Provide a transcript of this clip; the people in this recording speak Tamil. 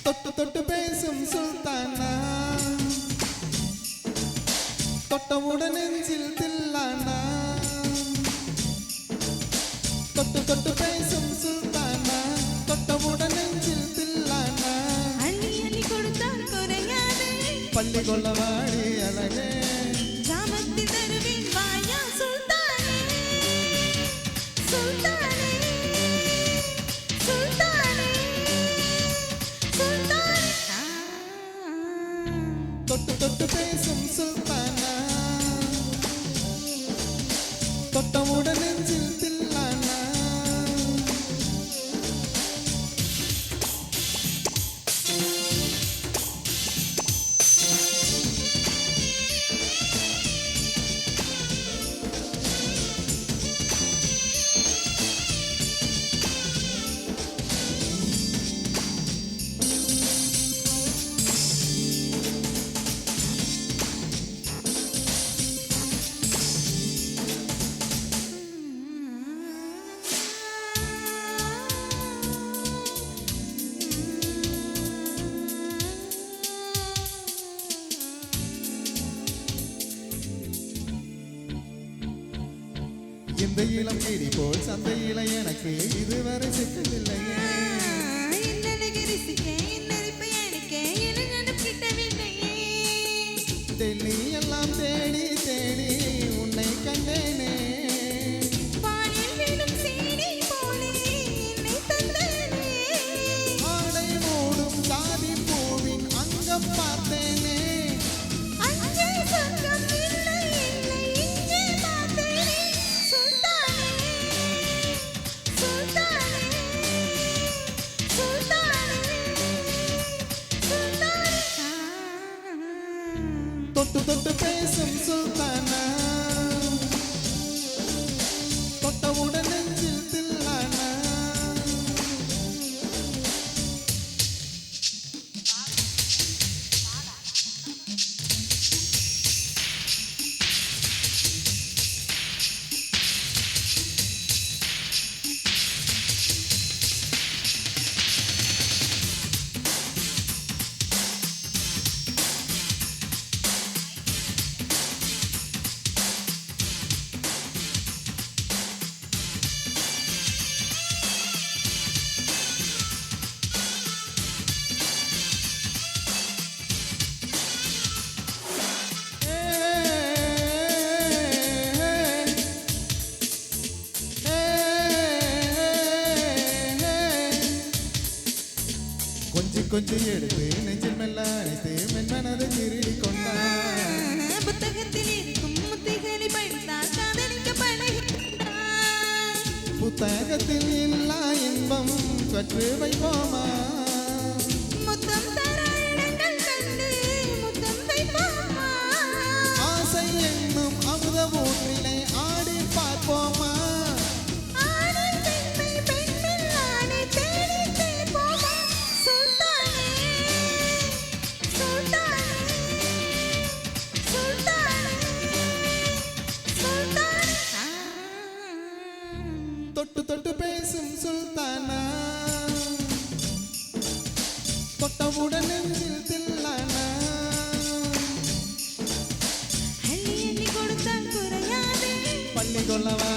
தொட்டு தொட்டு பேசும் சுல்தானா தொட்டவுடன் நெஞ்சில் தில்லானா தொட்டு தொட்டு பேசும் சுல்தானா தொட்டவுடன் நெஞ்சில் தில்லானா அள்ளி அள்ளி கொடுத்தால் குறையாதே பள்ளி கொள்ள வாடி அழகே ஜாமத்தி தருவேன் வாயா சுல்தானே சுல்தானே சுல்தானே சுல்தானே தொட்டு தொட்டு பேசும் சுல்தானா தொட்டவுடன் நெஞ்சில் தில்லானா இந்த இளம் கிளி போல் சந்தையில எனக்கு இதுவரை சிக்கவில்லையே டெல்லி எல்லாம் தேடி தேடி உன்னை கண்டேனே ஆடை மூடும் சாதி பூவின் அங்கம் பார்த்தேனே தொட்டு தொட்டு பேசும் சுல்தானா தொட்டவுடன் நெஞ்சில் தில்லானா கொஞ்சம் எடுத்து நெஞ்சில் மெல்ல அணைத்து மென்மனதை திருடி கொண்டான் புத்தகத்தில் இருக்கும் முத்தைகளை படித்தால் காதலிக்க பழகின்றான் புத்தகத்தில் இல்லா இன்பம் கற்று வைப்போமா முத்தம் தர இடங்கள் கண்டு முத்தம் வைப்போமா ஆசை என்னும் அமுத ஊற்றிலே ஆடி பார்ப்போமா தொட்டு தொட்டு பேசும் சுல்தானா தொட்டவுடன் நெஞ்சில் தில்லானா அள்ளி அள்ளி கொடுத்தால் குறையாதே பள்ளி கொள்ளவா